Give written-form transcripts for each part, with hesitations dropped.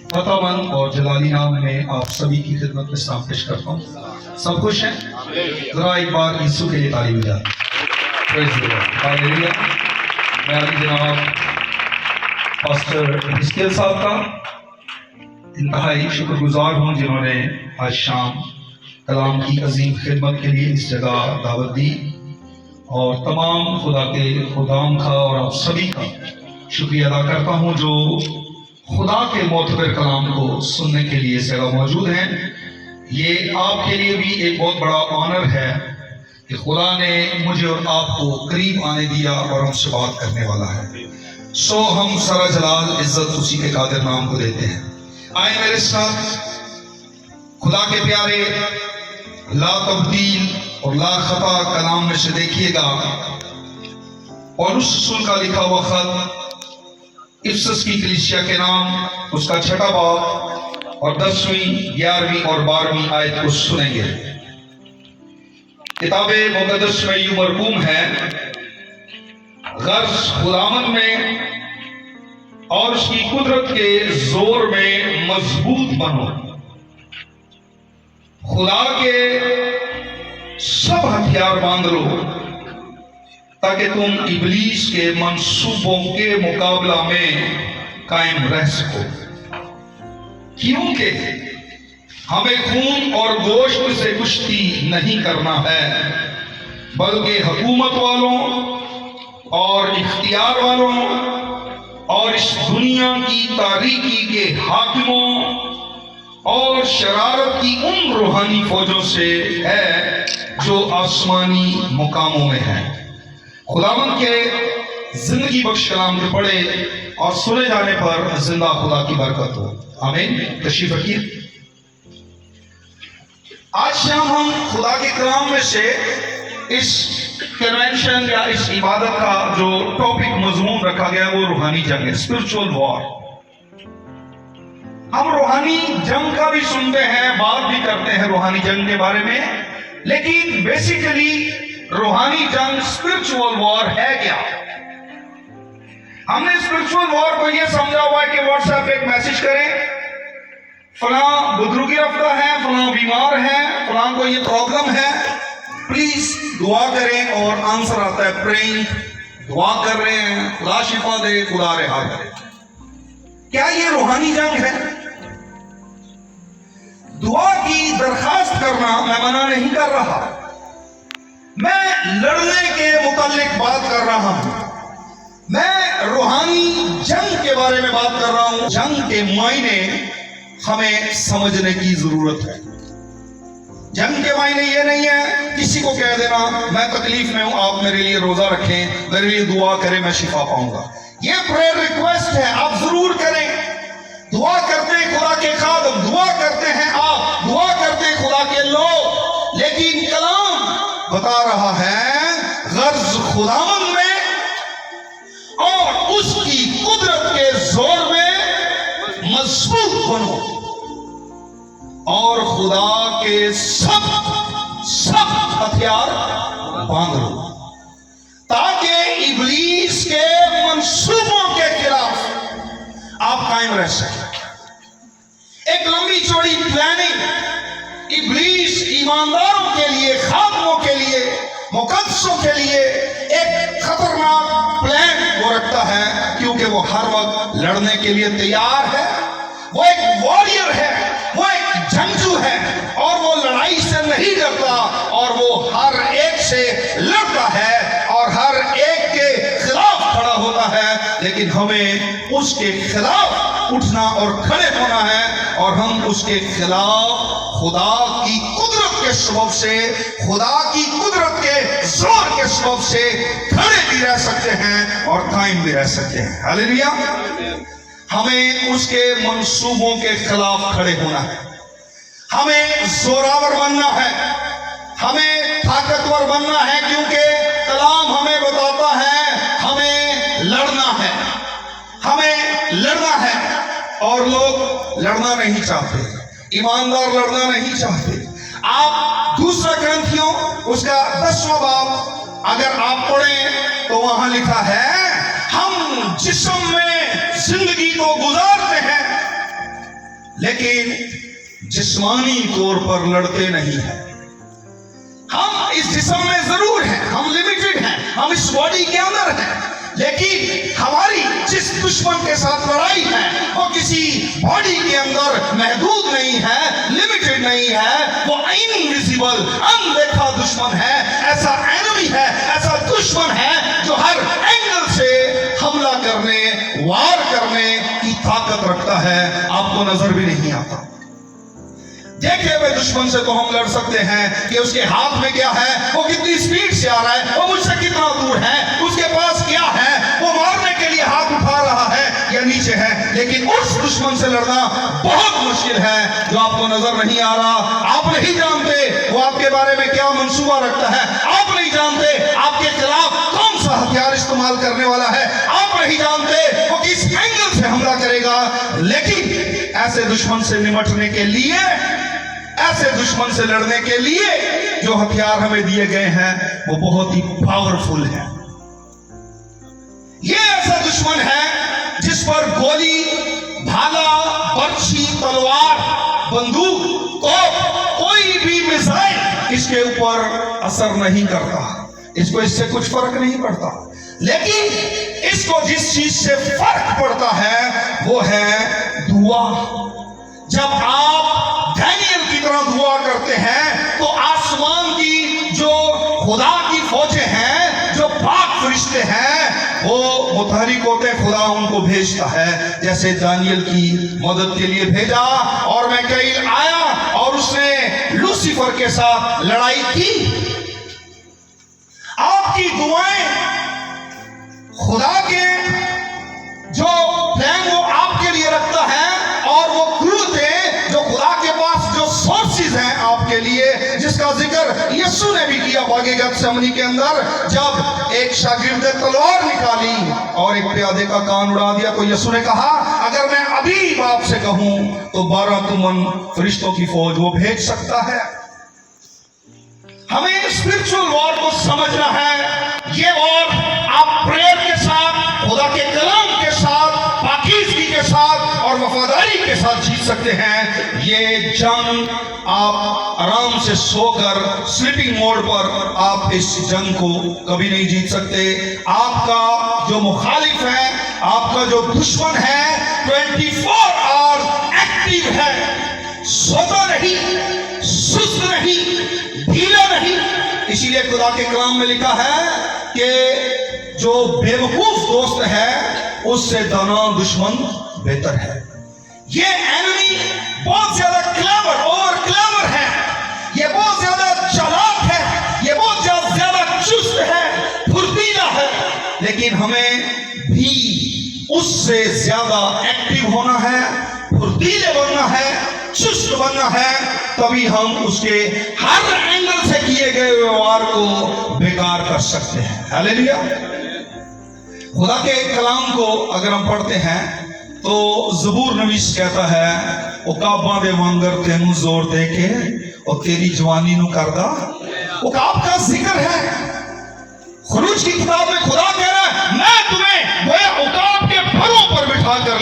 फतामन और जलाली नाम में आप सभी की खिदमत में सलाम पेश करता हूँ। सब खुश हैं? जरा एक बार यीशु के लिए ताली बजाएं। Praise the Lord, hallelujah. मैं अभी जनाब पास्टर हिस्कियल साहब का इंतहाई शुक्रगुजार हूँ जिन्होंने आज शाम कलाम की अजीम खिदमत के लिए इस जगह दावत दी, और तमाम खुदा के खुदाम का और आप सभी का शुक्रिया अदा करता हूँ जो खुदा के मोतबर कलाम को सुनने के लिए इस जगह मौजूद हैं। ये आपके लिए भी एक बहुत बड़ा ऑनर है कि खुदा ने मुझे और आपको करीब आने दिया और हमसे बात करने वाला है। सो हम सारा जलाल इज्जत उसी के कादिर नाम को देते हैं। आए मेरे साथ खुदा के प्यारे ला तब्दील और ला खता कलाम में से देखिएगा, पौलुस रसूल का लिखा हुआ खत इफिसस की कलीसिया के नाम, उसका 6वां बाब और 10वीं, 11वीं और 12वीं आयत को सुनेंगे। किताबे मुकद्दस में यूं मरकूम है, गर्ज खुदावन में और उसकी कुदरत के जोर में मजबूत बनो, खुदा के सब हथियार बांध लो ताकि तुम इब्लीस के मंसूबों के मुकाबला में कायम रह सको। क्योंकि हमें खून और गोश्त से कुश्ती नहीं करना है, बल्कि हुकूमत वालों और इख्तियार वालों और इस दुनिया की तारीकी के हाकिमों और शरारत की उन रूहानी फौजों से है जो आसमानी मुकामों में है। खुदावंद के जिंदगी बख्श कलाम के पढ़े और सुने जाने पर जिंदा खुदा की बरकत हो। आमीन। तशरीफ रखिए। आज शाम हम खुदा के कलाम में से इस कन्वेंशन या इस इबादत का जो टॉपिक मजमून रखा गया वो रूहानी जंग है, स्पिरिचुअल वॉर। हम रूहानी जंग का भी सुनते हैं, बात भी करते हैं रूहानी जंग के बारे में, लेकिन बेसिकली रूहानी जंग स्पिरिचुअल वॉर है क्या? हमने स्पिरिचुअल वॉर को यह समझा हुआ है कि व्हाट्सएप पे एक मैसेज करें, फला बुजुर्गी रफ्ता है, फला बीमार है, फला को ये प्रॉब्लम है, प्लीज दुआ करें, और आंसर आता है प्रेइंग, दुआ कर रहे हैं, खुदा शिफा दे, खुदा रिहा करे। क्या ये रूहानी जंग है? दुआ की दरखास्त करना मैं मना नहीं कर रहा, मैं लड़ने के मुतालिक बात कर रहा हूं। मैं रूहानी जंग के बारे में बात कर रहा हूं। जंग के मायने हमें समझने की जरूरत है। जंग के मायने ये नहीं है किसी को कह देना मैं तकलीफ में हूं, आप मेरे लिए रोजा रखें, मेरे लिए दुआ करें, मैं शिफा पाऊंगा। ये प्रेयर रिक्वेस्ट है, आप जरूर करें। दुआ करते हैं खुदा के खादम, दुआ करते हैं आप, दुआ करते हैं खुदा के लोग, लेकिन कलाम बता रहा है गर्ज खुदावन में और उसकी कुदरत के जोर में मजबूत बनो और खुदा के सब हथियार बांध लो ताकि इब्लीस के मंसूबों के खिलाफ आप कायम रह सकें। एक लंबी चौड़ी प्लानिंग इब्लीस ईमानदारों के लिए, खादमों के लिए, मुकद्दसों के लिए एक खतरनाक प्लान वो रखता है, क्योंकि वो हर वक्त लड़ने के लिए तैयार है। वो एक वॉरियर है, वो एक जंगजू है, और वो लड़ाई से नहीं डरता, और वो हर एक से लड़ता है और हर एक के खिलाफ खड़ा होता है। लेकिन हमें उसके खिलाफ उठना और खड़े होना है, और हम उसके खिलाफ खुदा की कुदरत के सबब से, खुदा की कुदरत के जोर के सबब से खड़े भी रह सकते हैं और कायम भी रह सकते हैं। हालेलुया। हमें उसके मंसूबों के खिलाफ खड़े होना है, हमें जोरावर बनना है, हमें ताकतवर बनना है, क्योंकि कलाम हमें बताता है हमें लड़ना है, हमें लड़ना है। और लोग लड़ना नहीं चाहते, ईमानदार लड़ना नहीं चाहते। आप दूसरा ग्रंथियों उसका 10वां बाब अगर आप पढ़ें तो वहां लिखा है हम जिस्म में जिंदगी को गुजारते हैं लेकिन जिस्मानी तौर पर लड़ते नहीं हैं। हम इस जिस्म में जरूर हैं, हम लिमिटेड हैं, हम इस बॉडी के अंदर हैं, लेकिन हमारी जिस दुश्मन के साथ लड़ाई है वो किसी बॉडी के अंदर महदूद नहीं है, लिमिटेड नहीं है, वो इनविजिबल अनदेखा दुश्मन है। ऐसा एनिमी है, ऐसा दुश्मन है जो हर एंगल से हमला करने, वार करने की ताकत रखता है, आपको नजर भी नहीं आता। देखे हुए दुश्मन से तो हम लड़ सकते हैं कि उसके हाथ में क्या है, वो कितनी स्पीड से आ रहा है, वो मुझसे कितना दूर है, उसके पास क्या है, वो मारने के लिए हाथ उठा रहा है या नीचे है। लेकिन उस दुश्मन से लड़ना बहुत मुश्किल है जो आपको नजर नहीं आ रहा। आप नहीं जानते वो आपके बारे में क्या मंसूबा रखता है, आप नहीं जानते आपके खिलाफ कौन सा हथियार इस्तेमाल करने वाला है, आप नहीं जानते वो किस एंगल से हमला करेगा। लेकिन ऐसे दुश्मन से निपटने के लिए, ऐसे दुश्मन से लड़ने के लिए जो हथियार हमें दिए गए हैं वो बहुत ही पावरफुल है। ये ऐसा दुश्मन है जिस पर गोली, भाला, बर्छी, तलवार, बंदूक, तोप, कोई भी मिसाइल इसके ऊपर असर नहीं करता, इसको इससे कुछ फर्क नहीं पड़ता। लेकिन इसको जिस चीज से फर्क पड़ता है वो है दुआ। जब आप डैनियल की तरह दुआ करते हैं तो आसमान की जो खुदा की फौजें हैं, जो पाक फरिश्ते हैं, वो मुतहरिक होते, खुदा उनको भेजता है। जैसे दानियल की मदद के लिए भेजा और मिकाईल आया और उसने लूसीफर के साथ लड़ाई की। आपकी दुआएं खुदा के जो प्लान वो आपके लिए रखता है और वो क्रूरतें जो खुदा के पास जो सोर्सेज हैं आपके लिए, जिसका जिक्र यीशु ने भी किया बागे गतसेमनी के अंदर, जब एक शागिर्द ने तलवार निकाली और एक प्यादे का कान उड़ा दिया तो यीशु ने कहा अगर मैं अभी बाप से कहूं तो 12 तुमन फरिश्तों की फौज वो भेज सकता है। हमें स्पिरिचुअल वॉर को समझना है। ये वॉर आप प्रेयर के साथ, खुदा के कलाम के साथ, पाकीज़गी के साथ और वफादारी के साथ जीत सकते हैं। ये जंग आप आराम से सोकर स्लीपिंग मोड पर आप इस जंग को कभी नहीं जीत सकते। आपका जो मुखालिफ है, आपका जो दुश्मन है 24 आवर्स एक्टिव है, सोता नहीं, सुस्त नहीं, ढीला नहीं। इसीलिए खुदा के कलाम में लिखा है कि जो बेवकूफ दोस्त है उससे दाना दुश्मन बेहतर है। ये एनिमी बहुत ज्यादा क्लेवर, ओवर क्लेवर है, ये बहुत ज्यादा चालाक है, ये बहुत ज्यादा चुस्त है, फुर्तीला है। लेकिन हमें भी उससे ज्यादा एक्टिव होना है, फुर्तीले बनना है, चुस्त बनना है, तभी हम उसके हर एंगल से किए गए व्यवहार को बेकार कर सकते हैं। हालेलुया। खुदा के कलाम को अगर हम पढ़ते हैं तो ज़बूर नवीस कहता है वो काबा दे वांगर तेनू जोर दे के और तेरी जवानी नू करदा। वो काब का जिक्र है। खुरूज की किताब में खुदा कह रहा है मैं तुम्हें गोया उकाब के फरों पर बिठा कर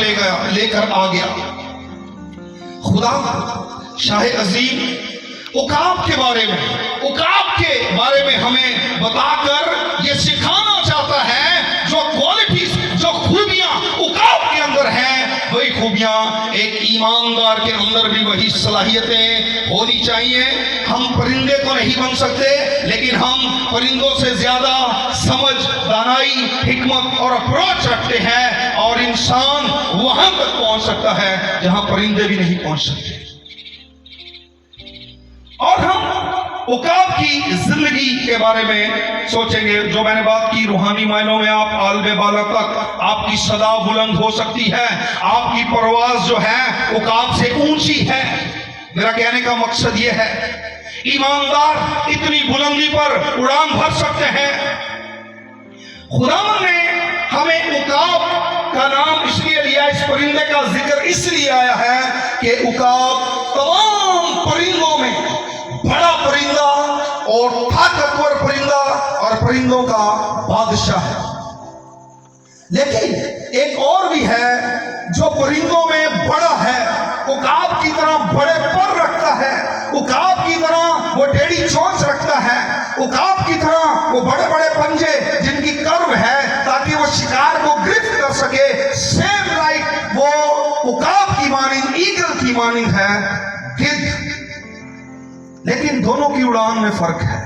लेकर आ गया। खुदा शाह अजीम उकाब के बारे में हमें बताकर ये सिखाना चाहता है जो क्वालिटीज, जो खूबियां उकाब के अंदर हैं, वही खूबियां एक ईमानदार के अंदर भी वही सलाहियतें होनी चाहिए। हम परिंदे तो नहीं बन सकते, लेकिन हम परिंदों से ज्यादा समझ, दानाई, हिकमत और अप्रोच रखते हैं और इंसान वहां तक पहुंच सकता है जहां परिंदे भी नहीं पहुंच सकते। और हम उकाब की जिंदगी के बारे में सोचेंगे। जो मैंने बात की, रूहानी मायनों में आप आलबे बाला तक आपकी सदा बुलंद हो सकती है, आपकी परवाज जो है उकाब से ऊंची है। मेरा कहने का मकसद यह है ईमानदार इतनी बुलंदी पर उड़ान भर सकते हैं। खुदावन ने हमें उकाब का नाम इसलिए लिया, इस परिंदे का जिक्र इसलिए आया है कि उकाब तमाम परिंदों में बड़ा परिंदा और ताकतवर परिंदा और परिंदों का बादशाह है। लेकिन एक और भी है जो परिंदों में बड़ा है उकाब की तरह बड़े पर रखता है, उकाब की तरह वो टेढ़ी चोंच रखता है, उकाब की तरह वो बड़े बड़े पंजे जिनकी कर्व है ताकि वो शिकार को गिरफ्त कर सके। सेम लाइक वो उकाब की मानिंद, ईगल की मानिंद है गिद्ध। लेकिन दोनों की उड़ान में फर्क है।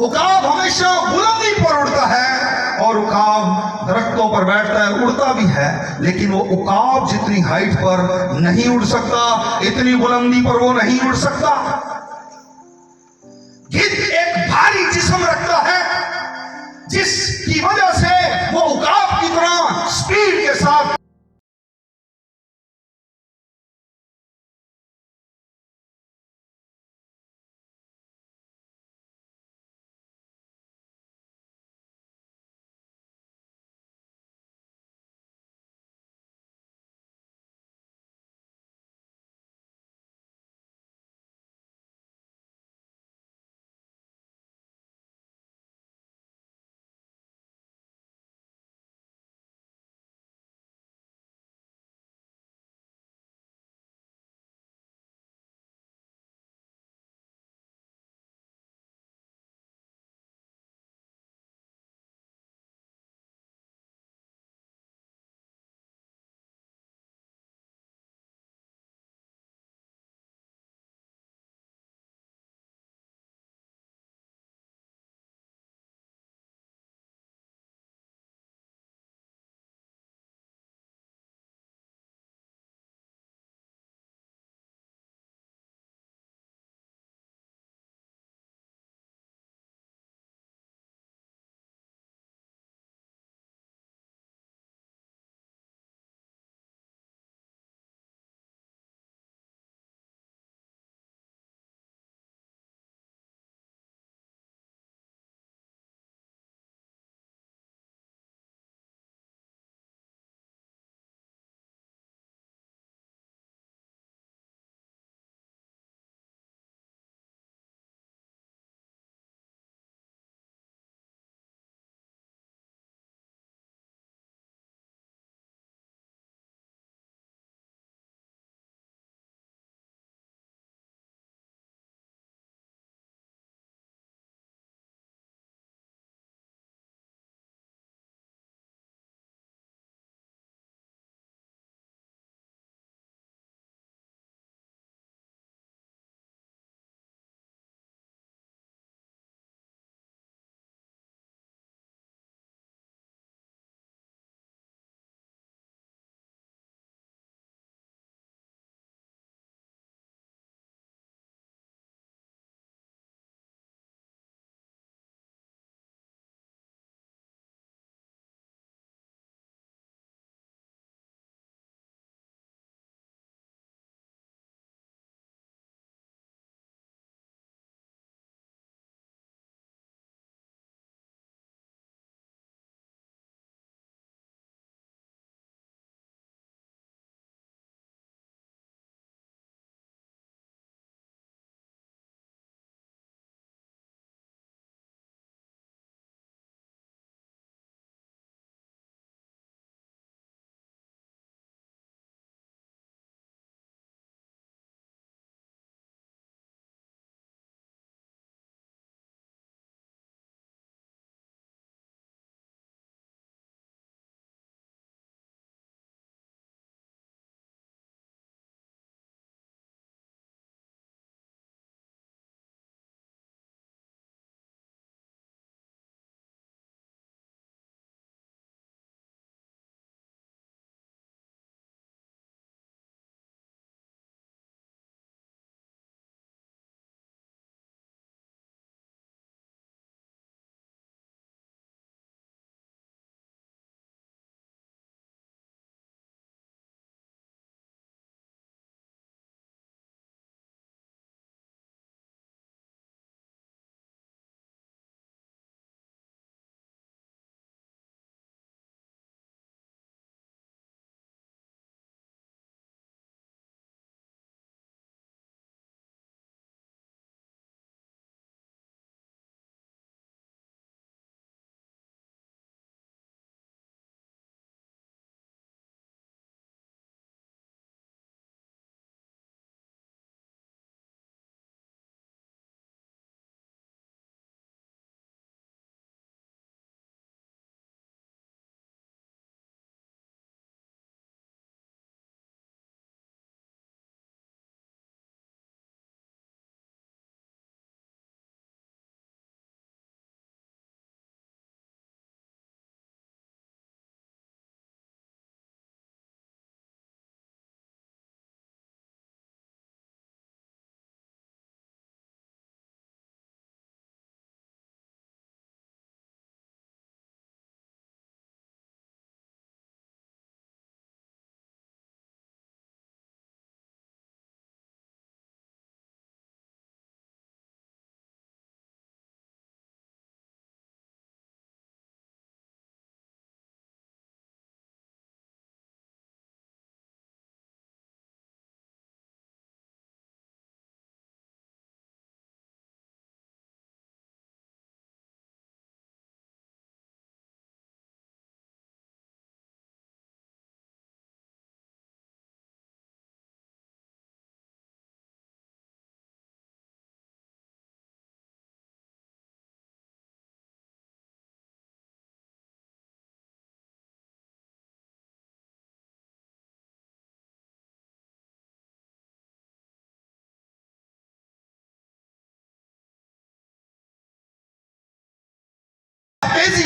उकाब हमेशा बुलंदी पर उड़ता है और उकाब दरख्तों पर बैठता है, उड़ता भी है, लेकिन वो उकाब जितनी हाइट पर नहीं उड़ सकता, इतनी बुलंदी पर वो नहीं उड़ सकता। गिद्ध एक भारी जिस्म रखता है जिसकी वजह से वो उकाब की तरह स्पीड के साथ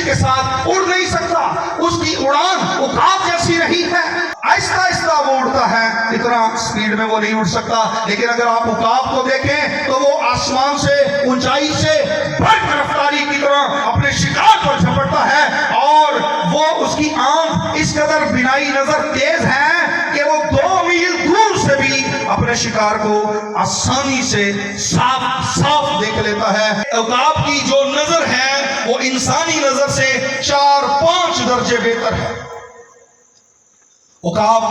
के साथ उड़ नहीं सकता, उसकी उड़ान उकाब जैसी नहीं है। आहिस्ता आहिस्ता वो उड़ता है, इतना स्पीड में वो नहीं उड़ सकता। लेकिन अगर आप उकाब को देखें तो वो आसमान से ऊंचाई से बढ़ रफ्तारी की तरह अपने शिकार पर झपटता है, और वो उसकी आंख इस कदर बिनाई नजर तेज है कि वो 2 मील दूर से भी अपने शिकार को आसानी से साफ साफ देख लेता है। उकाब की जो नजर है वो इंसानी नजर से 4-5 दर्जे बेहतर है। उकाब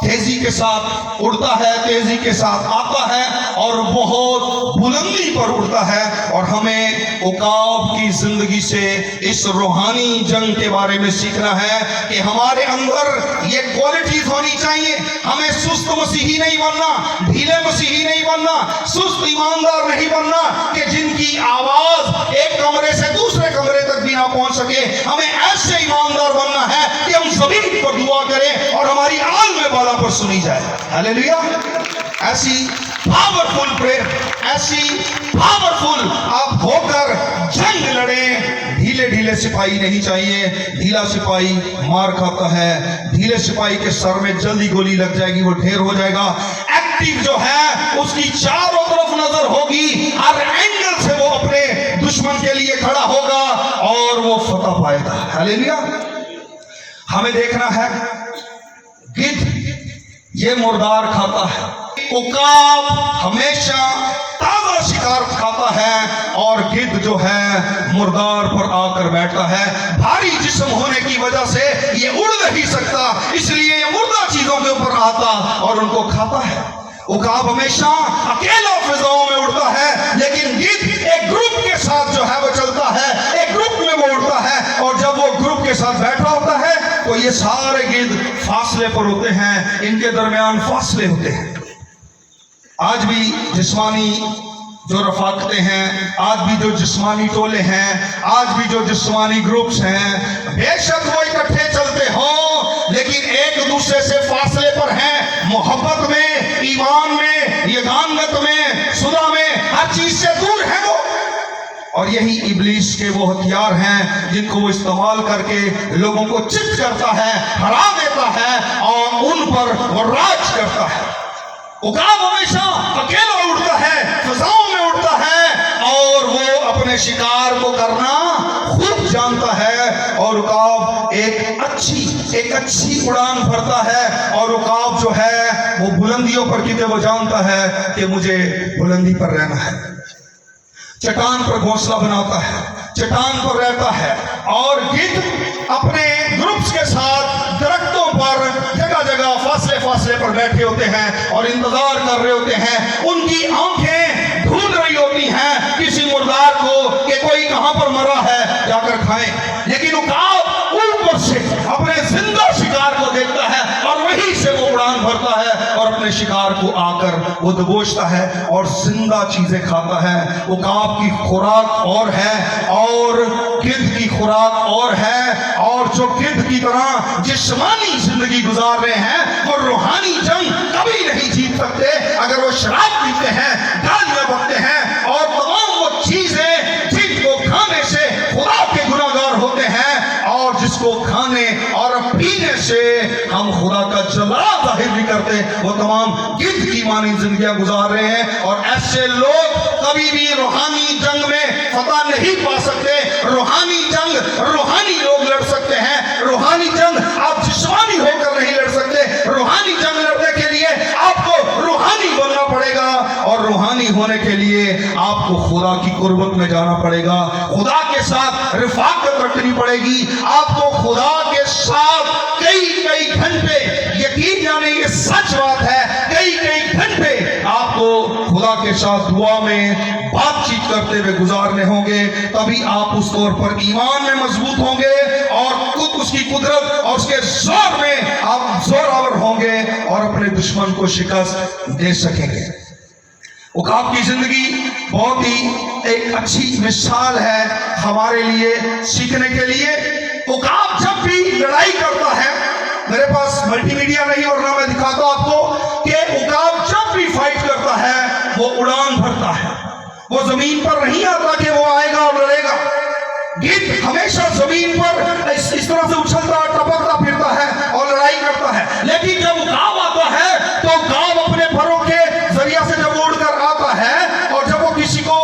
तेजी के साथ उड़ता है, तेजी के साथ आता है और बहुत बुलंदी पर उड़ता है। और हमें उकाब की जिंदगी से इस रूहानी जंग के बारे में सीखना है कि हमारे अंदर ये क्वालिटीज होनी चाहिए। हमें सुस्त मसीही नहीं बनना, ढीले मसीही नहीं बनना, सुस्त ईमानदार नहीं बनना कि जिनकी आवाज एक कमरे से दूसरे कमरे तक भी ना पहुंच सके। हमें ऐसे ईमानदार बनना है कि हम जमीन पर दुआ करें और हमारी आल में बाला पर सुनी जाए। हालेलुया। ऐसी पावरफुल प्रेयर, ऐसी पावरफुल आप होकर जंग लड़े। ढीले ढीले सिपाही नहीं चाहिए। ढीला सिपाही मार खाता है, ढीले सिपाही के सर में जल्दी गोली लग जाएगी, वो ढेर हो जाएगा। एक्टिव जो है उसकी चारों तरफ नजर होगी, हर एंगल से वो अपने दुश्मन के लिए खड़ा होगा और वो फतह पाएगा। हालेलुया। हमें देखना है गिद्ध ये मुर्दार खाता है, उकाब हमेशा ताजा शिकार खाता है, और गिद्ध जो है मुर्दार पर आकर बैठता है। भारी जिस्म होने की वजह से ये उड़ नहीं सकता, इसलिए ये मुर्दा चीजों के ऊपर आता और उनको खाता है। उकाब हमेशा अकेला फिजाओं में उड़ता है, लेकिन गिद्ध एक ग्रुप के साथ जो है वो चलता है, एक ग्रुप में वो उड़ता है। और जब वो ग्रुप के साथ बैठा होता है तो ये सारे गिद्ध फासले पर होते हैं, इनके दरमियान फासले होते हैं। आज भी जिस्मानी जो रफाकतें हैं, आज भी जो जिस्मानी टोले हैं, आज भी जो जिस्मानी ग्रुप्स हैं, बेशक वो इकट्ठे चलते हों लेकिन एक दूसरे से फासले पर हैं। मोहब्बत में, ईमान में, यगानत में, सुदा में, हर चीज से दूर है वो। और यही इब्लीस के वो हथियार हैं जिनको वो इस्तेमाल करके लोगों को चित करता है, हरा देता है और उन पर वो राज करता है। उकाब हमेशा अकेला उड़ता है, फिजाओं में उड़ता है, और वो अपने शिकार को करना खुद जानता है। और उकाब एक अच्छी उड़ान भरता है, और उकाब जो है वो बुलंदियों पर, क्योंकि वो जानता है कि मुझे बुलंदी पर रहना है। चट्टान पर घोंसला बनाता है, चट्टान पर रहता है। और गिद्ध अपने ग्रुप्स के साथ दरख्तों पर जगह जगह फासले फासले पर बैठे होते हैं और इंतजार कर रहे होते हैं। उनकी आंखें ढूंढ रही होती हैं किसी मुर्दार को कि कोई कहां पर मरा है, जाकर खाएं। लेकिन उकाब ऊपर से अपने जिंदा शिकार को देखता है और वहीं से वो उड़ान भरता है और अपने शिकार को आकर वो दबोचता है और जिंदा चीजें खाता है। उकाब की खुराक और है और गिद्ध की खुराक और है। और जो गिद्ध की तरह जिस्मानी जिंदगी गुजार रहे हैं वो रूहानी जंग कभी नहीं जीत सकते। अगर वो शराब पीते हैं, गालियां बकते हैं और तमाम वो चीजें जिनको खाने से खुदा के गुनाहगार होते हैं और जिसको खाने और पीने से हम खुदा का जलाल जाहिर नहीं करते, वो तमाम गिद्ध की मानी जिंदगियां गुजार रहे हैं। और ऐसे लोग कभी भी रूहानी जंग में फतह नहीं पा सकते। रूहानी जंग रूहानी लोग लड़ सकते हैं, रूहानी जंग आप जिस्मानी होकर नहीं लड़ सकते। रूहानी जंग लड़ने के लिए आपको रूहानी बनना पड़ेगा और रूहानी होने के लिए आपको खुदा की कुर्बत में जाना पड़ेगा, खुदा के साथ रिफाकत रखनी पड़ेगी। आपको खुदा के साथ कई घंटे, यकीन जाने ये सच बात है, कई घंटे आपको खुदा के साथ दुआ में बातचीत करते हुए गुजारने होंगे। तभी आप उस तौर पर ईमान में मजबूत होंगे और खुद उसकी कुदरत और उसके जोर में आप जोरावर होंगे और अपने दुश्मन को शिकस्त दे सकेंगे। उकाब की जिंदगी बहुत ही एक अच्छी मिसाल है हमारे लिए सीखने के लिए। उकाब जब भी लड़ाई करता है, मेरे पास मल्टीमीडिया नहीं और ना मैं दिखाता आपको कि उकाब जब भी फाइट करता है वो उड़ान भरता है, वो जमीन पर नहीं आता कि वो आएगा और लड़ेगा। गिद्ध हमेशा जमीन पर इस तरह से उछलता टपकता फिरता है और लड़ाई करता है। लेकिन जब गांव आता है तो गांव अपने फरों के जरिया से जब उड़कर आता है और जब वो किसी को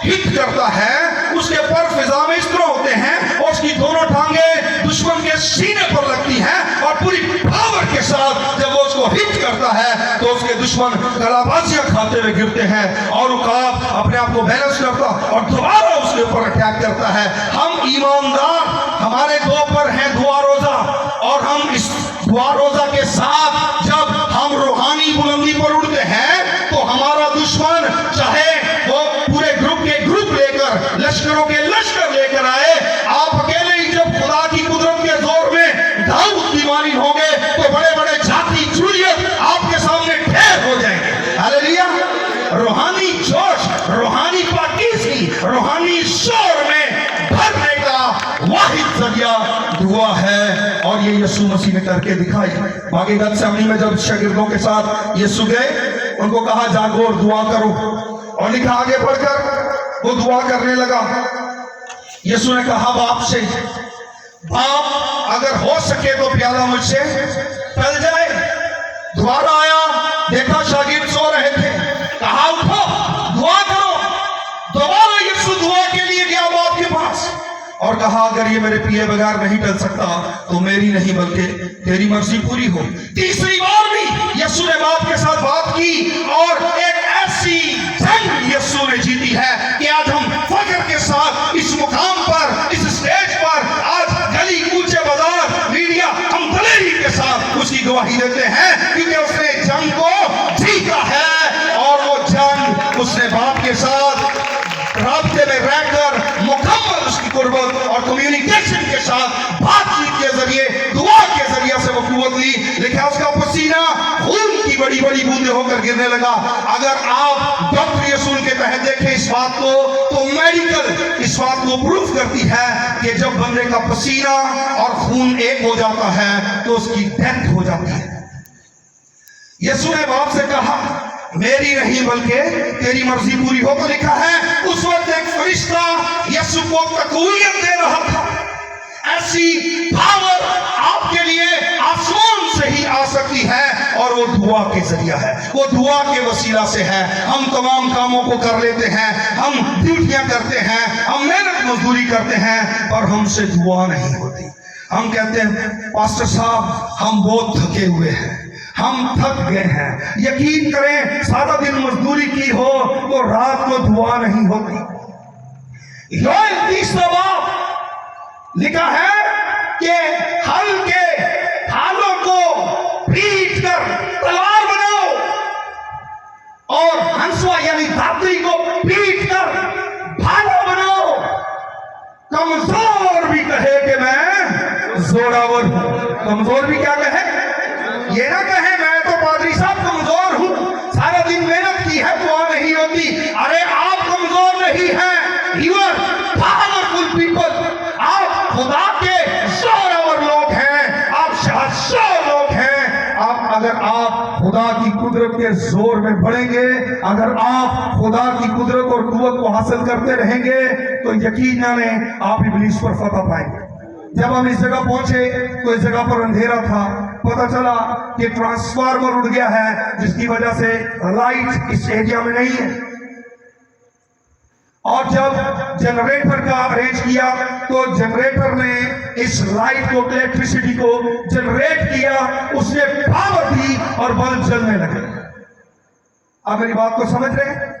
हिट करता है, उसके पर फिजा में इस तरह होते हैं और उसकी दोनों टांगे दुश्मन के सीने पर लगती हैं और पूरी पावर के साथ जब वो उसको हिट करता है तो उसके दुश्मन गलाबाजियां खाते हुए गिरते हैं और उकाब अपने आप को बैलेंस करता और दोबारा उसके ऊपर अटैक करता है। हम ईमानदार, हमारे दो पर हैं दुआ रोजा, और हम इस दुआ रोजा के साथ जब हम रूहानी बुलंदी पर उड़ते हैं तो हमारा दुश्मन चाहे वो पूरे ग्रुप के ग्रुप लेकर लश्करों के लश्कर लेकर आए, आप अकेले ही जब खुदा की कुदरत के जोर में दाऊद की मानी होंगे तो बड़े बड़े जाति जूलियत आपके सामने ढेर हो जाएंगे। हालेलुया। रूहानी जोश, रूहानी पाकीज़गी, रूहानी शोर में भरने का वाहिद जरिया दुआ है और ये यीशु मसीह ने करके दिखाई। बाकी गतसेमनी में जब शागिर्दों के साथ यीशु गए, उनको कहा जागो और दुआ करो, और लिखा आगे बढ़कर वो दुआ करने लगा। यीशु ने कहा बाप से, बाप अगर हो सके तो प्याला मुझसे टल जाए। दोबारा आया, देखा शागिर्द सो रहे थे, कहा उठो दुआ करो। दोबारा यीशु दुआ के लिए गया बाप के पास और कहा अगर ये मेरे पिए बगैर नहीं टल सकता तो मेरी नहीं बल्कि तेरी मर्जी पूरी हो। तीसरी बार भी यीशु ने बाप के साथ बात की और एक ऐसी जंग यीशु ने जीती है कि आज हम फख्र के साथ इस मुकाम पर, इस स्टेज पर, आज गली कूचे बाजार मीडिया हम दलेरी के साथ उसकी गवाही देते हैं क्योंकि उसने जंग को जीता है और वो जंग उसने बाप के साथ राब्ते में रहकर मुकम्मल उसकी कुर्बत और कम्युनिकेशन के साथ बातचीत के जरिए, दुआ के जरिए से वो कुव्वत ली। लिखा उसका पसीना खून की बड़ी बड़ी बूंदे होकर गिरने लगा। अगर आप डॉक्टरी असूल के तहत देखें इस बात को तो मेडिकल इस बात को प्रूफ करती है कि जब बंदे का पसीना और खून एक हो जाता है तो उसकी डेथ हो जाती है। यीशु ने बाप से कहा मेरी नहीं बल्कि तेरी मर्जी पूरी हो। तो लिखा है उस वक्त एक फरिश्ता यीशु को तकवीयत दे रहा था। ऐसी पावर आपके लिए आसमान से ही आ सकती है और वो दुआ के जरिया है, वो दुआ के वसीला से है। हम तमाम कामों को कर लेते हैं, हम ड्यूटियां करते हैं, हम मेहनत मजदूरी करते हैं, पर हमसे दुआ नहीं होती। हम कहते हैं पास्टर साहब हम बहुत थके हुए हैं, हम थक गए हैं। यकीन करें सारा दिन मजदूरी की हो तो रात को दुआ नहीं होती। योएल 30 बाब लिखा है कि हल के हालों को पीट कर तलवार बनाओ और हंसुआ यानी धातरी को पीट कर भाला बनाओ। कमजोर भी कहे कि मैं जोरावर हूं। कमजोर भी क्या कहे? ये ना कहे मैं तो पादरी साहब कमजोर हूं, सारा दिन मेहनत की है दुआ नहीं होती। अरे आप कमजोर नहीं हैं, यू आर पावरफुल पीपल। आप खुदा के जोरावर लोग हैं, आप शाहशाह लोग हैं। अगर आप खुदा की कुदरत के जोर में बढ़ेंगे, अगर आप खुदा की कुदरत और कुव्वत को हासिल करते रहेंगे तो यकीन जाने आप इब्लीस पर फतह पाएंगे। जब हम इस जगह पहुंचे तो इस जगह पर अंधेरा था। पता चला कि ट्रांसफार्मर उड़ गया है जिसकी वजह से लाइट इस एरिया में नहीं है। और जब जनरेटर का अरेंज किया तो जनरेटर ने इस लाइट को, इलेक्ट्रिसिटी को जनरेट किया, उसने पावर दी और बल्ब जलने लगे। आप मेरी बात को समझ रहे हैं?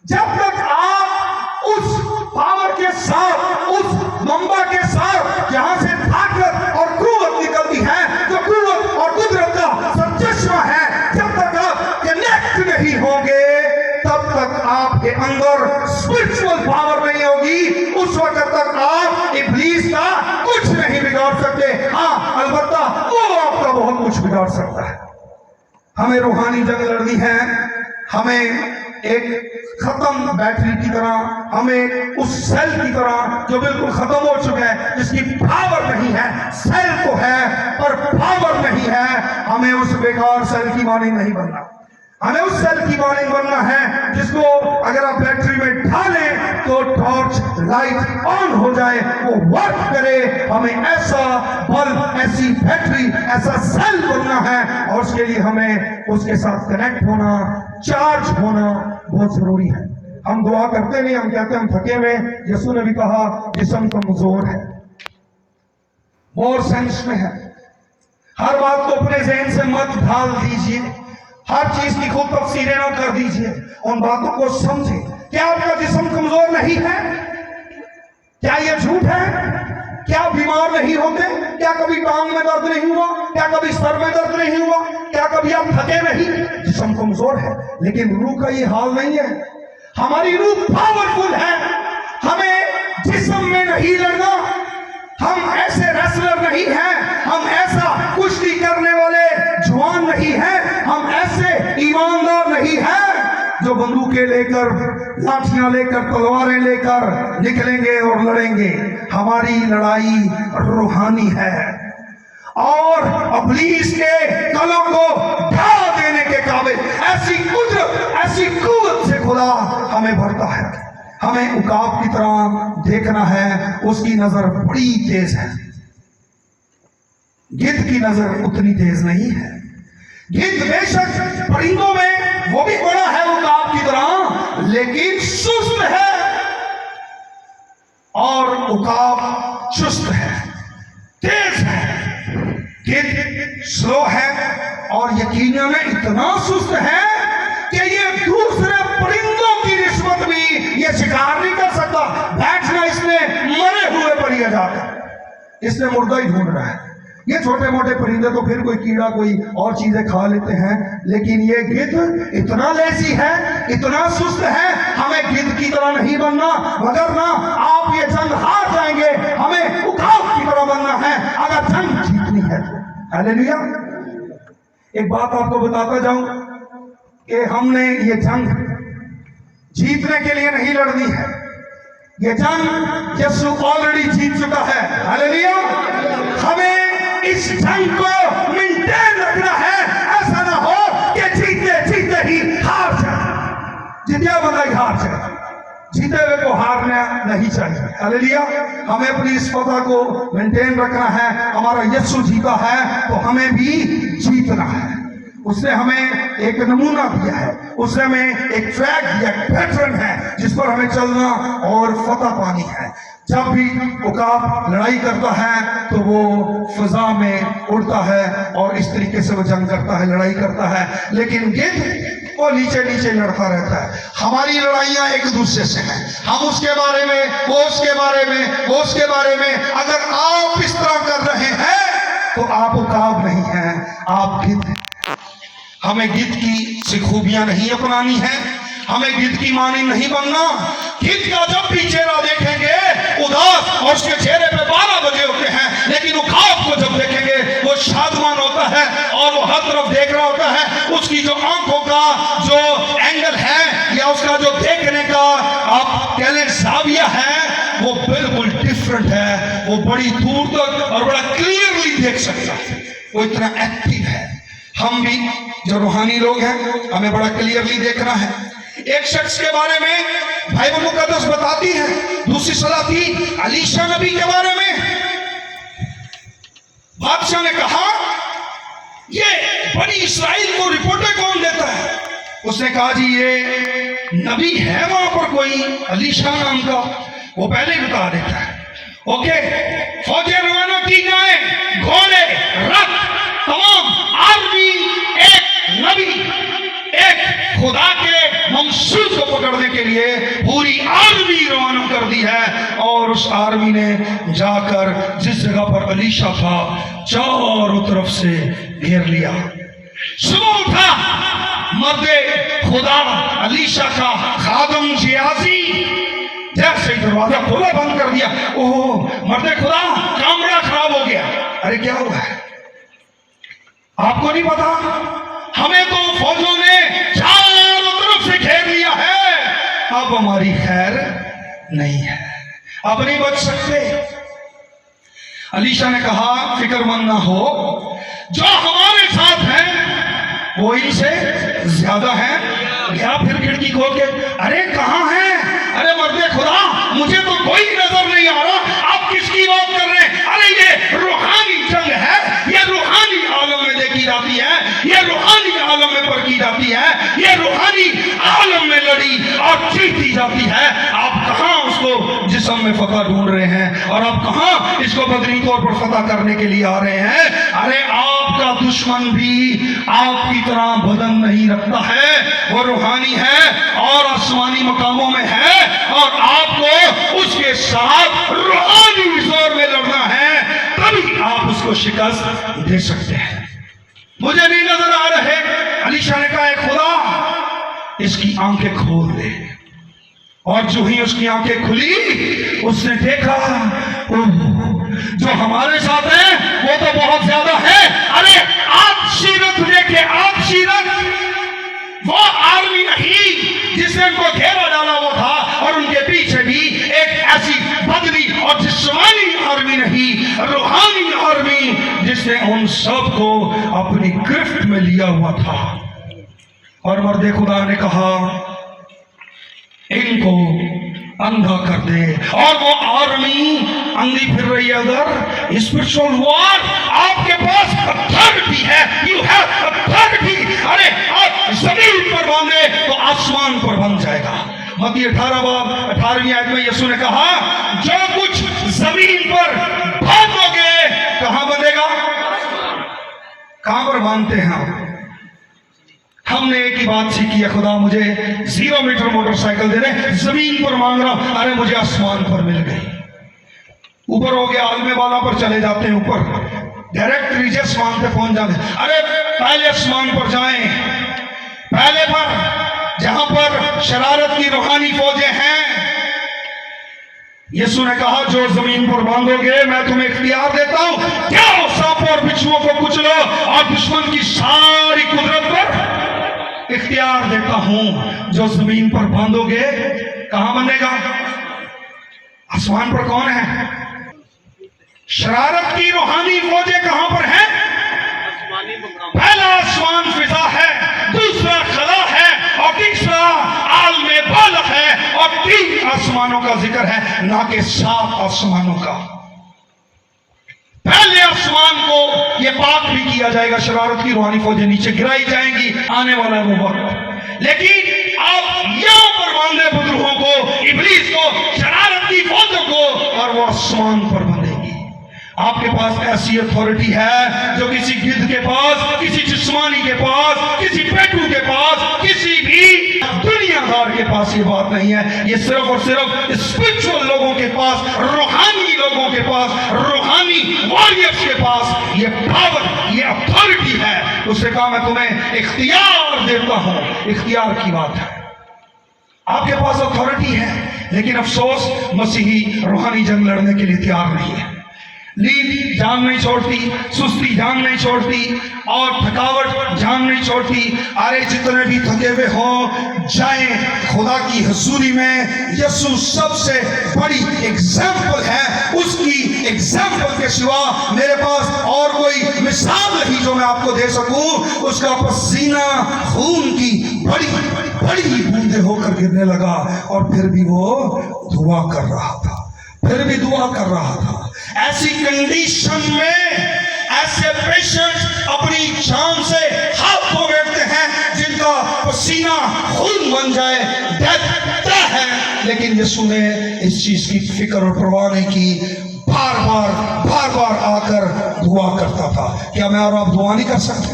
जब तक आप उस पावर के साथ, उस मंबा के साथ जहां से ताकत और कुव्वत निकलती है, जो कुव्वत और कुदरत का सरचश्मा है, जब तक आप कनेक्ट नहीं होंगे तब तक आपके अंदर स्पिरिचुअल पावर नहीं होगी। उस वक्त तक आप इब्लीस का कुछ नहीं बिगाड़ सकते। हाँ, अलबत्ता वो आपका बहुत कुछ बिगाड़ सकता है। हमें रूहानी जंग लड़नी है। हमें एक खत्म बैटरी की तरह, हमें उस सेल की तरह जो बिल्कुल खत्म हो चुका है, जिसकी पावर नहीं है। सेल तो है पर पावर नहीं है। हमें उस बेकार सेल की मानी नहीं बनना। हमें उस सेल की मॉनिंग बनना है जिसको अगर आप बैटरी में डालें तो टॉर्च लाइट ऑन हो जाए, वो वर्क करे। हमें ऐसा बल्ब, ऐसी बैटरी, ऐसा सेल बनना है और उसके लिए हमें उसके साथ कनेक्ट होना, चार्ज होना बहुत जरूरी है। हम दुआ करते नहीं, हम कहते हैं हम थके हुए। यीशु ने भी कहा जिस्म कमजोर है, मोर सेंस में है। हर बात को अपने जहन से मत ढाल दीजिए, हर चीज की खूब तफसीरें ना कर दीजिए, उन बातों को समझे। क्या आपका जिस्म कमजोर नहीं है? क्या यह झूठ है? क्या बीमार नहीं होते? क्या कभी टांग में दर्द नहीं हुआ? क्या कभी सर में दर्द नहीं हुआ? क्या कभी आप थके नहीं? जिस्म कमजोर है, लेकिन रूह का ये हाल नहीं है। हमारी रूह पावरफुल है। हमें जिस्म में नहीं लड़ना। हम ऐसे रेसलर नहीं हैं, हम ऐसा कुश्ती करने वाले जवान नहीं हैं, हम ऐसे ईमानदार नहीं हैं जो बंदूकें लेकर, लाठियां लेकर, तलवारें लेकर निकलेंगे और लड़ेंगे। हमारी लड़ाई रूहानी है और इब्लीस के कलम को ढा देने के काबिल ऐसी कुदरत, ऐसी कुव्वत से खुदा हमें भरता है। हमें उकाब की तरह देखना है, उसकी नजर बड़ी तेज है, गिद्ध की नजर उतनी तेज नहीं है। गिद्ध बेशक परिंदों में वो भी बड़ा है उकाब की तरह, लेकिन सुस्त है और उकाब चुस्त है, तेज है। गिद्ध स्लो है और यकीनन इतना सुस्त है कि ये दूसरे परिंदों की निस्बत भी ये शिकार नहीं कर सकता। बैठना इसने मरे हुए पर यह जाकर, इसने मुर्दा ही ढूंढ रहा है। ये छोटे मोटे परिंदे तो फिर कोई कीड़ा, कोई और चीजें खा लेते हैं, लेकिन ये गिद्ध इतना लेजी है, इतना सुस्त है। हमें गिद्ध की तरह नहीं बनना, वगरना आप ये जंग हार जाएंगे। हमें उकाब की तरह बनना है अगर जंग जीतनी है। हालेलुया। एक बात आपको बताता जाऊं कि हमने ये जंग जीतने के लिए नहीं लड़नी है। ये जंग यीशु ऑलरेडी जीत चुका है। हालेलुया। हमें इस जंग को मेंटेन रखना है। ऐसा ना हो कि जीते जीते ही हार जाए, जीतिया बंदा ही हार जाए। जीते हुए को हारना नहीं चाहिए। हालेलुया। हमें अपनी इस पता को मेंटेन रखना है। हमारा यीशु जीता है तो हमें भी जीतना है। उसने हमें एक नमूना दिया है, उसने हमें एक ट्रैक दिया, पैटर्न है जिस पर हमें चलना और फतह पानी है। जब भी उकाब लड़ाई करता है तो वो फिजा में उड़ता है और इस तरीके से वो जंग करता है, लड़ाई करता है। लेकिन गिद्ध वो नीचे नीचे लड़ता रहता है। हमारी लड़ाइयां एक दूसरे से हैं। हम उसके बारे में, वो उसके बारे में, वो उसके बारे में। अगर आप इस तरह कर रहे हैं तो आप उकाब नहीं हैं, आप गिद्ध हैं। हमें गिद्ध की सी खूबियां नहीं अपनानी है, हमें गिद्ध की मानी नहीं बनना। गिद्ध का जब भी चेहरा देखेंगे उदास और उसके चेहरे पे 12 बजे होते हैं, लेकिन उकाब को जब देखेंगे वो शादमान होता है और वो हर तरफ देख रहा होता है। उसकी जो आंखों का जो एंगल है या उसका जो देखने का आप कह लें जाविया है, वो बिल्कुल डिफरेंट है। वो बड़ी दूर तक और बड़ा क्लियरली देख सकता है, वो इतना एक्टिव है। हम भी जो रूहानी लोग हैं हमें बड़ा क्लियरली देखना है। एक शख्स के बारे में बाइबल मुकद्दस बताती है, दूसरी सलाह थी अलीशा नबी के बारे में। बादशाह ने कहा ये बनी इस्राइल को रिपोर्टर कौन देता है? उसने कहा जी ये नबी है वहां पर कोई अलीशा नाम का, वो पहले ही बता देता है। ओके, फौजें रवाना की जाए, घोड़े, रथ, तमाम आर्मी, एक नबी, एक खुदा के मंसूर को पकड़ने के लिए पूरी आर्मी रवाना कर दी है। और उस आर्मी ने जाकर जिस जगह पर अलीशा था चारों तरफ से घेर लिया। सुबह उठा मर्दे खुदा अलीशा का खादम जियाजी, जैसे ही दरवाजा खोला बंद कर दिया, ओह मर्दे खुदा काम बड़ा खराब हो गया। अरे क्या हुआ है? आपको नहीं पता? हमें तो फौजों ने चारों तरफ से घेर लिया है, अब हमारी खैर नहीं है, अब नहीं बच सकते। अलीशा ने कहा फिक्रमंद ना हो, जो हमारे साथ हैं वो इनसे ज्यादा है। गया फिर खिड़की खोल के, अरे कहाँ है? अरे मर्दे खुदा, मुझे तो कोई नजर नहीं आ रहा, आप किसकी बात कर रहे हैं? अरे ये रूहानी जंग है, ये रूहानी आलम में देखी जाती है, ये रूहानी आलम में परखी जाती है, ये रूहानी आलम में लड़ी और जीती जाती है। आप कहाँ उसको जिस्म में फतह ढूंढ रहे हैं और आप कहाँ इसको बदनी तौर पर फतह करने के लिए आ रहे हैं? अरे आपका दुश्मन भी आपकी तरह बदन नहीं रखता है, वो रूहानी है और आसमानी मकामों में है, और आपको उसके साथ रूहानी जोर में लड़ना है, तभी आप उसको शिकस्त दे सकते हैं। मुझे नहीं नजर आ रहे। अली शाह ने कहा, खुदा इसकी आंखें खोल दे। और जो ही उसकी आंखें खुली, उसने देखा जो हमारे साथ है वो तो बहुत ज्यादा है। अरे आप सीरत देखे, आप सीरत, वो आर्मी नहीं जिसने उनको घेरा डाला हुआ था, और उनके पीछे भी एक ऐसी बदली और जिस्मानी आर्मी नहीं, रूहानी आर्मी जिसने उन सबको अपनी गिरफ्त में लिया हुआ था। और मर्दे खुदा ने कहा, इनको अंधा कर दे। और वो आर्मी अंधी फिर रही है उधर। स्पिरिचुअल वॉर, आपके पास अथॉरिटी है, यू हैव अथॉरिटी। अरे आप जमीन पर बांधे तो आसमान पर बन जाएगा। मत्ती 18 बाब 18वीं आयत में यीशु ने कहा, जो कुछ जमीन पर बांधोगे कहां बंधेगा? कहां पर बांधते हैं आप? हमने एक ही बात सीखी है, खुदा मुझे 0 मीटर मोटरसाइकिल दे रहे, जमीन पर मांग रहा, अरे मुझे आसमान पर मिल गई। ऊपर हो गया, आलमे वाला पर चले जाते हैं, ऊपर डायरेक्ट नीचे आसमान पे पहुंच जाते। अरे पहले आसमान पर जाएं, पहले पर जहां पर शरारत की रूहानी फौजें हैं। यीशु ने कहा, जो जमीन पर बांधोगे मैं तुम्हें इख्तियार देता हूं, क्या सांपों और बिच्छुओं को कुचलो और दुश्मन की सारी कुदरत पर इख्तियार देता हूं। जो जमीन पर बांधोगे कहां बंधेगा? आसमान पर। कौन है? शरारत की रूहानी फौजें कहां पर हैं? पहला आसमान फिजा है, दूसरा खला है, और तीसरा आलमे बाला है, और 3 आसमानों का जिक्र है, ना कि 7 आसमानों का। पहले आसमान को ये पाक भी किया जाएगा, शरारत की रूहानी फौजें नीचे गिराई जाएंगी, आने वाला है वो वक्त। लेकिन आप यहां पर बांधे बुजुर्गों को, इब्लीस को, शरारत की फौजों को, और वो आसमान पर बंधेगी। आपके पास ऐसी अथॉरिटी है जो किसी गिद्ध के पास, किसी जिस्मानी के पास, किसी पेटू के पास, किसी भी दुनियादार के पास ये बात नहीं है। ये सिर्फ और सिर्फ स्पिरिचुअल लोगों के पास, रूहानी लोगों के पास, रूहानी वॉरियर्स के पास ये पावर, ये अथॉरिटी है। उससे कहा, मैं तुम्हें इख्तियार देता हूं। इख्तियार की बात है, आपके पास अथॉरिटी है, लेकिन अफसोस मसीही रूहानी जंग लड़ने के लिए तैयार नहीं है। नींद जान नहीं छोड़ती, सुस्ती जान नहीं छोड़ती, और थकावट जान नहीं छोड़ती। अरे जितने भी थके हुए हों, जाएं खुदा की हजूरी में। यीशु सबसे बड़ी एग्जाम्पल है, उसकी एग्जाम्पल के सिवा मेरे पास और कोई मिसाल नहीं जो मैं आपको दे सकूं। उसका पसीना खून की बड़ी बड़ी बूंदे होकर गिरने लगा, और फिर भी वो दुआ कर रहा था, फिर भी दुआ कर रहा था। ऐसी कंडीशन में ऐसे पेशेंट अपनी जान से हाथ धो बैठते हैं जिनका पसीना खून बन जाए, डेथ तय है। लेकिन यीशु ने इस चीज की फिक्र और परवाह नहीं की, बार बार आकर दुआ करता था। क्या मैं और आप दुआ नहीं कर सकते?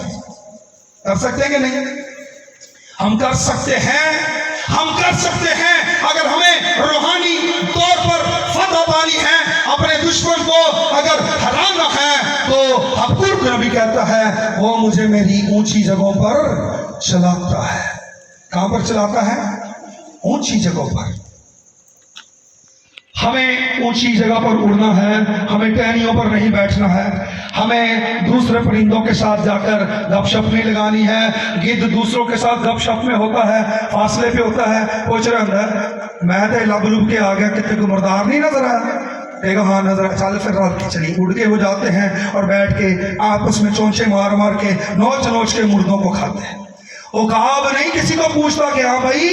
कर सकते हैं कि नहीं? हम कर सकते हैं, हम कर सकते हैं। अगर हमें रूहानी तौर पर फतह पानी है, अपने दुश्मन को अगर हराना है, तो हबक्कूक नबी कहता है, वो मुझे मेरी ऊंची जगहों पर चलाता है। कहां पर चलाता है? ऊंची जगहों पर। हमें ऊंची जगह पर उड़ना है, हमें टहनियों पर नहीं बैठना है, हमें दूसरे परिंदों के साथ जाकर गपशप नहीं लगानी है। गिद्ध दूसरों के साथ गपशप में होता है, फासले पे होता है, पूछ रहे अंदर मैं तो लब लुब के आ गया, कितने को मर्दार नहीं नजर आया, कहेगा हाँ नजर चल फिर रात की चली। उड़ के वो जाते हैं और बैठ के आपस में चोंचे मार मार के नोच नोच के मुर्दों को खाते हैं। उकाब नहीं किसी को पूछता कि हाँ भाई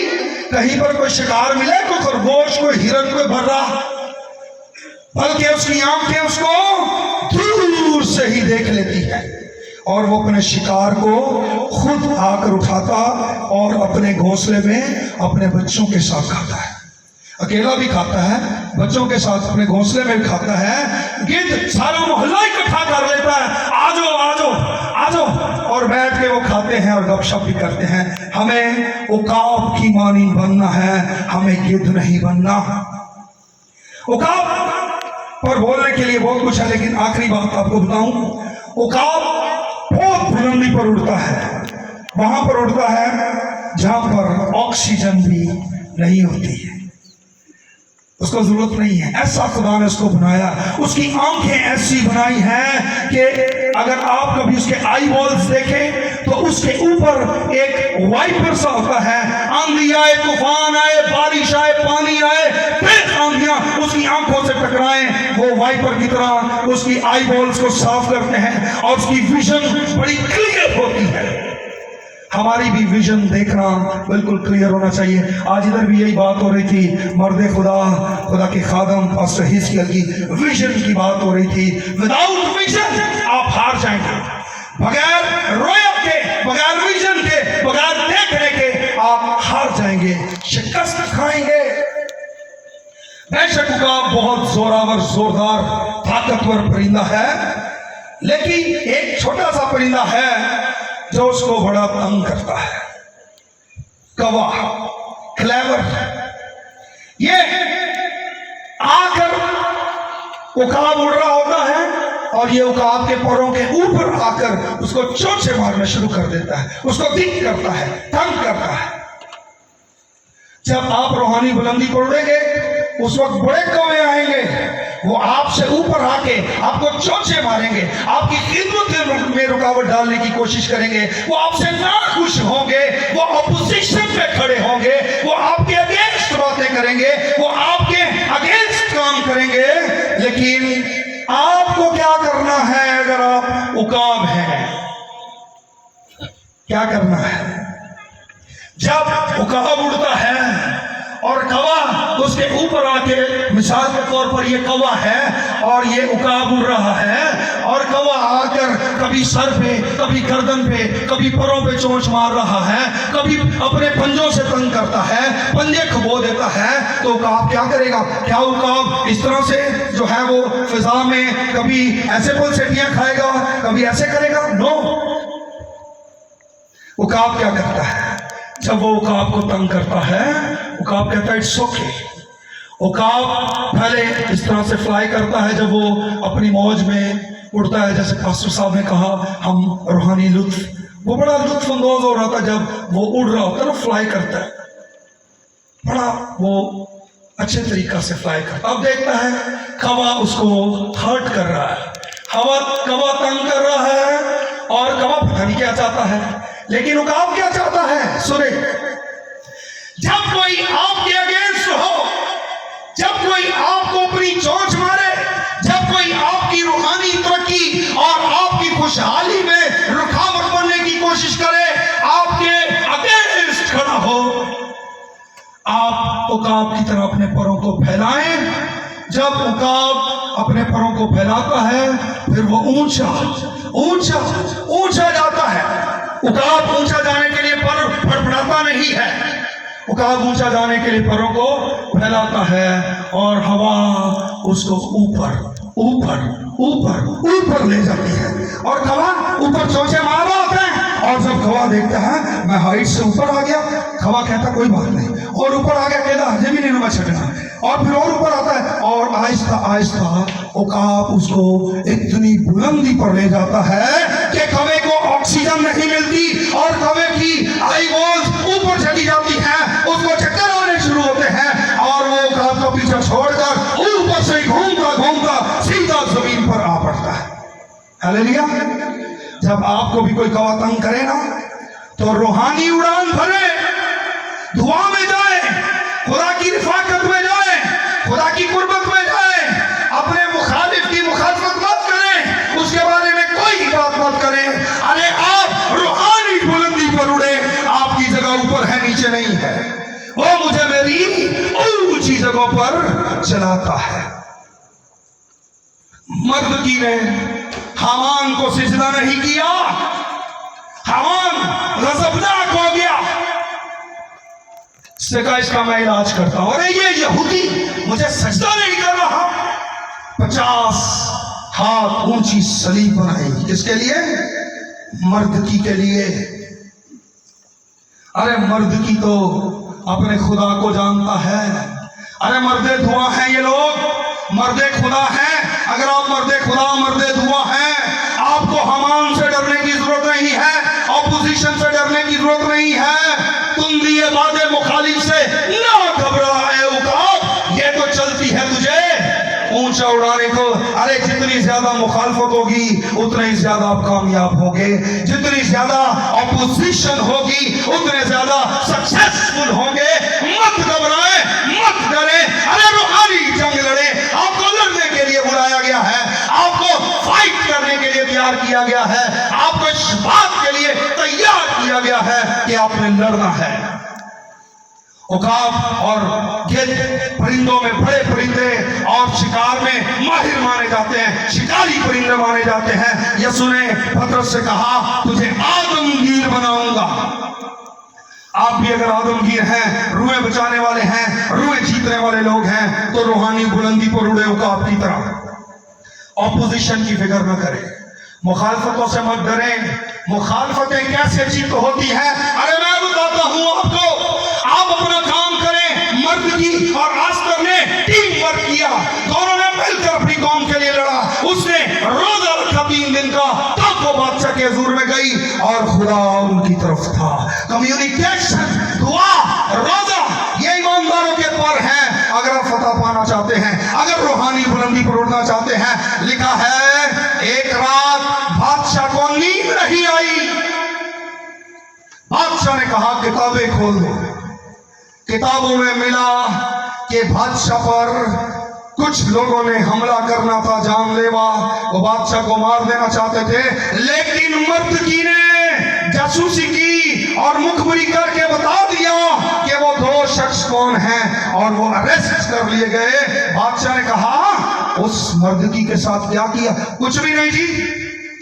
कहीं पर कोई शिकार मिले, कोई खरगोश, कोई हिरन, कोई भर्रा, बल्कि उसकी आंखें उसको दूर से ही देख लेती है और वो अपने शिकार को खुद आकर उठाता और अपने घोंसले में अपने बच्चों के साथ खाता है। अकेला भी खाता है, बच्चों के साथ अपने घोंसले में भी खाता है। गिद्ध सारा मोहल्ला इकट्ठा कर लेता है, आजो आजो आजो, और बैठ के वो खाते हैं और गपशप भी करते हैं। हमें उकाब की मानी बनना है, हमें गिद्ध नहीं बनना। उकाब पर बोलने के लिए बहुत कुछ है, लेकिन आखिरी बात आपको बताऊं, उकाब बहुत बुलंदी पर उड़ता है, वहां पर उड़ता है जहां पर ऑक्सीजन भी नहीं होती है, उसको जरूरत नहीं है। ऐसा खुदा ने उसको बनाया, उसकी आंखें ऐसी बनाई हैं कि अगर आप कभी उसके आई बॉल्स देखें तो उसके ऊपर एक वाइपर सा होता है। आंधी आए, तूफान आए, बारिश आए, पानी आए, फिर आंधियां उसकी आंखों से टकराएं, वो वाइपर की तरह उसकी आई बॉल्स को साफ करते हैं और उसकी विजन बड़ी क्लियर होती है। हमारी भी विजन देखना बिल्कुल क्लियर होना चाहिए। आज इधर भी यही बात हो रही थी, मर्द खुदा के खादम पास्टर हिजकिय्याह की विजन की बात हो रही थी। विदाउट विजन आप हार जाएंगे, बगैर रोया के, बगैर विजन के, बगैर देखने के आप हार जाएंगे, शिकस्त खाएंगे। बेशक उकाब बहुत जोरावर, जोरदार, ताकतवर परिंदा है, लेकिन एक छोटा सा परिंदा है जो उसको बड़ा तंग करता है, कौवा, क्लेवर। ये आकर उकाब उड़ रहा होता है और ये उकाब के पैरों के ऊपर आकर उसको चोंचे मारना शुरू कर देता है, उसको दिक करता है, तंग करता है। जब आप रूहानी बुलंदी पर उड़ेंगे उस वक्त बड़े कौवे आएंगे, वो आपसे ऊपर आके आपको चोंचे मारेंगे, आपकी खिदमत में रुकावट डालने की कोशिश करेंगे, वो आपसे ना खुश होंगे, वो अपोजिशन पे खड़े होंगे, वो आपके अगेंस्ट बातें करेंगे, वो आपके अगेंस्ट काम करेंगे। लेकिन आपको क्या करना है? अगर आप उकाब हैं, क्या करना है? जब उकाब उड़ता है और कौवा उसके ऊपर आके, मिसाल के तौर पर ये कौवा है और ये उकाब उड़ रहा है, और कौवा आकर कभी सर पे, कभी गर्दन पे, कभी पैरों पे चोंच मार रहा है, कभी अपने पंजों से तंग करता है, पंजे खबो देता है, तो उकाब क्या करेगा? क्या उकाब इस तरह से जो है वो फिजा में कभी ऐसे पलसेटियां खाएगा, कभी ऐसे करेगा? नो। उकाब क्या करता है? जब वो उकाब को तंग करता है, उकाब कहता है इट्स ओके। उकाब पहले इस तरह से फ्लाई करता है जब वो अपनी मौज में उड़ता है, जैसे पास्टर साहब ने कहा, हम रूहानी लुत्फ, वो बड़ा लुत्फ अंदोज हो रहा था जब वो उड़ रहा होता है ना, फ्लाई करता है, बड़ा वो अच्छे तरीका से फ्लाई करता है। अब देखता है कौवा उसको हर्ट कर रहा है, कौवा तंग कर रहा है, और कौवा पता नहीं क्या चाहता है, लेकिन उकाब क्या चाहता है? सुने, जब कोई आपके अगेंस्ट हो, जब कोई आपको अपनी चोंच मारे, जब कोई आपकी रूहानी तरक्की और आपकी खुशहाली में रुकावट बनने की कोशिश करे, आपके अगेंस्ट खड़ा हो, आप उकाब की तरह अपने पैरों को फैलाएं। जब उकाब अपने पैरों को फैलाता है, फिर वो ऊंचा ऊंचा ऊंचा जाता है। उकाब ऊंचा जाने के लिए पर फड़फड़ाता नहीं है, उकाब ऊंचा जाने के लिए पैरों को फैलाता है और हवा उसको ऊपर ऊपर ऊपर ऊपर ले जाती है, और कौवा ऊपर चोंचे मार रहा होता है, और जब कौवा देखता है मैं हाइट से ऊपर आ गया, कौवा कहता कोई बात नहीं, और ऊपर आ गया, कहता हजे भी नहीं मैं छटना, और फिर और ऊपर आता है, और आहिस्ता आहिस्ता उकाब उसको इतनी बुलंदी पर ले जाता है कि कौवे को ऑक्सीजन नहीं मिलती और कौवे की आई बॉल्स ऊपर चली जाती हैं, उसको चक्कर आने शुरू होते हैं, और वो उकाब का पीछा छोड़कर ऊपर से घूमता घूमता सीधा जमीन पर आ पड़ता है। हालेलुया। जब आपको भी कोई कौवा तंग करे ना, तो रूहानी उड़ान भरे, दुआ में जाए, खुदा की रिफाकत में जाए, खुदा की कुर्बत में जाए, चलाता है। मर्दकी ने हामान को सिजदा नहीं किया, हामान गजबनाक हो गया। इसने कहा इसका मैं इलाज करता हूं। अरे ये यहूदी मुझे सजदा नहीं कर रहा। 50 हाथ ऊंची सलीब बनाई, किसके लिए? मर्दकी के लिए। अरे मर्दकी तो अपने खुदा को जानता है। अरे मर्दे धुआं हैं ये लोग, मर्दे खुदा हैं। अगर आप मर्दे खुदा मर्दे धुआं हैं, आपको हमान से डरने की जरूरत नहीं है, ऑपोजिशन से डरने की जरूरत नहीं है, तुम दिए वादे मुखालिफ से ना घबराए उकाब, ये तो चलती है तुझे ऊंचा उड़ाने को। अरे जितनी ज्यादा मुखालफत होगी उतने ही ज्यादा आप कामयाब होंगे, जितनी ज्यादा ऑपोजिशन होगी उतने ज्यादा सक्सेसफुल होंगे। मत घबराए, मत डरे। अरे रूहानी जंग लड़े, आपको लड़ने के लिए बुलाया गया है, आपको फाइट करने के लिए तैयार किया गया है, आपको इस बात के लिए तैयार किया गया है कि आपने लड़ना है। उकाब और गिद्ध परिंदों में बड़े परिंदे और शिकार में माहिर माने जाते हैं, शिकारी परिंदे माने जाते हैं। यसू ने पतरस से कहा तुझे आदमगीर बनाऊंगा। आप भी अगर आदमगीर हैं, रूहें बचाने वाले हैं, रूहें जीतने वाले लोग हैं, तो रूहानी बुलंदी पर उड़े उकाब की तरह। ऑपोजिशन की फिक्र न करें, मुखालफतों से मत डरें। मुखालफतें कैसे जीत होती है? अरे मैं बताता हूं आपको। आप अपना काम करें, मर्दगी और आस्तर ने टीम वर्क किया, दोनों ने मिलकर अपनी कौम के लिए लड़ा। उसने रोजा रखा 3 दिन का, तब वो बादशाह के हुजूर में गई और खुदा उनकी तरफ था। कम्युनिकेशन, दुआ, रोजा, ये ईमानदारों के पर है। अगर आप फतह पाना चाहते हैं, अगर रूहानी बुलंदी पर उड़ना चाहते हैं, लिखा है एक रात बादशाह को नींद नहीं आई। बादशाह ने कहा किताबें खोल दो। किताबों में मिला कि बादशाह पर कुछ लोगों ने हमला करना था, जानलेवा, वो बादशाह को मार देना चाहते थे, लेकिन मर्दकी ने जासूसी की और मुखबरी करके बता दिया कि वो 2 शख्स कौन हैं, और वो अरेस्ट कर लिए गए। बादशाह ने कहा उस मर्दकी के साथ क्या किया? कुछ भी नहीं जी।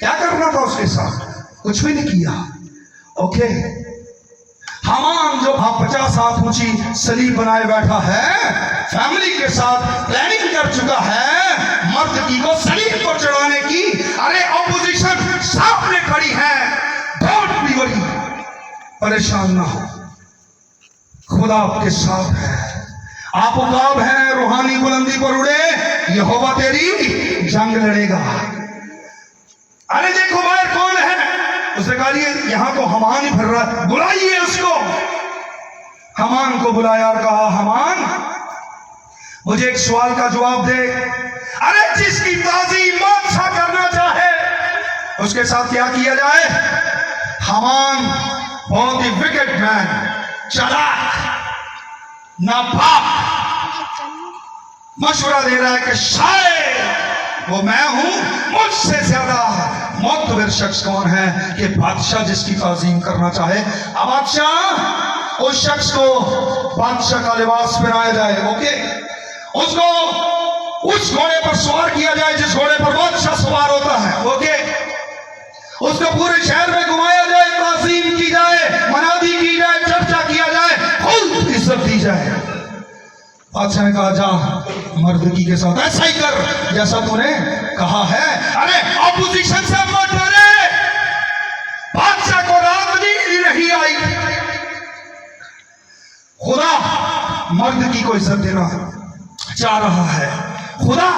क्या करना था उसके साथ? कुछ भी नहीं किया। ओके, हामान जो 50 हाथ ऊंची सलीब बनाए बैठा है, फैमिली के साथ प्लानिंग कर चुका है मर्दकी को सलीब पर चढ़ाने की। अरे ऑपोजिशन सामने खड़ी है, डोंट बी वरी, परेशान ना हो, खुदा आपके साथ है। आप उकाब हैं, रूहानी बुलंदी पर उड़े, यहोवा तेरी जंग लड़ेगा। अरे देखो बाहर कौन है? उसने कहा यहां तो हमान ही फिर रहा है, बुलाइए उसको। हमान को बुलाया और कहा हमान मुझे एक सवाल का जवाब दे। अरे जिसकी ताज़ीम बादशाह करना चाहे उसके साथ क्या किया जाए? हमान बहुत ही विकेट मैन, चालाक, नापाक, मशवरा दे रहा है कि शायद वो मैं हूं, मुझसे ज्यादा मोतबर शख्स कौन है कि बादशाह जिसकी ताज़ीम करना चाहे। अब बादशाह उस शख्स को बादशाह का लिबास पहनाया जाए, ओके, उसको उस घोड़े पर सवार किया जाए जिस घोड़े पर बादशाह सवार होता है, ओके, उसको पूरे शहर में घुमाया जाए, ताज़ीम की जाए, मनादी की जाए, चर्चा किया जाए, खूब इज्जत दी जाए। बादशाह ने कहा जा मर्दकी के साथ ऐसा ही कर जैसा तूने कहा है। अरे ऑपोजिशन से मत डरे। बादशाह को रात नींद नहीं आई। खुदा मर्दकी को इज्जत देना चाह रहा है, खुदा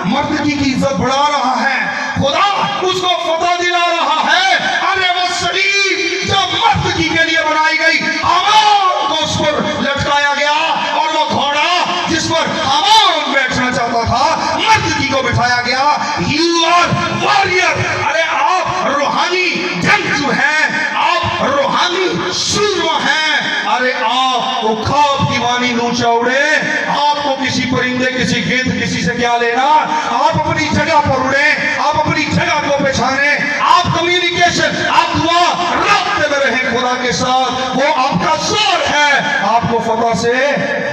मर्दकी की इज्जत बढ़ा रहा है, खुदा उसको फतह दिला रहा है। अरे वो सलीब जो मर्दकी के लिए बनाई गई, हामान को उस पर लटकाया गया, और वो घोड़ा जिस पर हामान बैठना चाहता था मर्दकी को बिठाया गया। You are warrior. अरे आप रूहानी जंगजू हैं, आप रूहानी सूरमा हैं। अरे आप उकाब की वाणी ऊंचा उड़े, आपको किसी परिंदे, किसी गिद्ध, किसी से क्या लेना? आप अपनी जगह पर उड़े, आप अपनी जगह को पहचाने, आप कम्युनिकेशन, आप दुआ रास्ते में रहे खुदा के साथ, वो आपका जोर है, आपको फतह से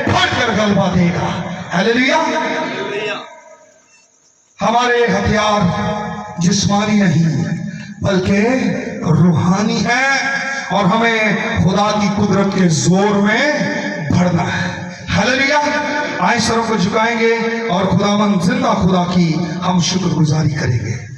बढ़कर गलबा देगा। हालेलुया। हमारे हथियार जिस्मानी नहीं बल्कि रूहानी है और हमें खुदा की कुदरत के जोर में बढ़ना है। हालेलुया। आए सरों को झुकाएंगे और खुदावंद जिंदा खुदा की हम शुक्रगुजारी करेंगे।